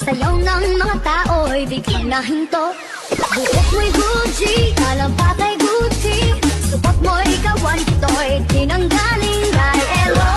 Sayaw ng mga tao'y biglang nahinto. Buhok mo'y Gucci, alam pa kay Gucci. Supat mo'y kawan, ito'y tinanggaling kay Elo.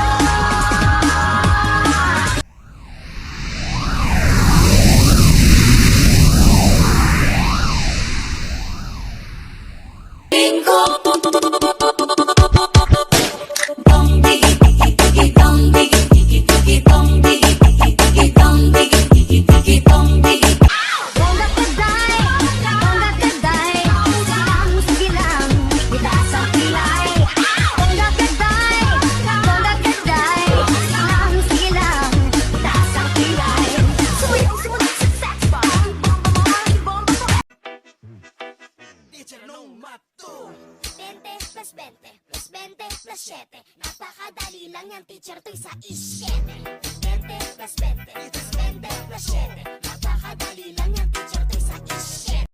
Plus 20 plus 20 plus 7. Napakadali lang yan, teacher, to'y sa isyete. 20 plus 20 plus 20 plus 7. Napakadali lang yan, teacher, to'y sa isyete.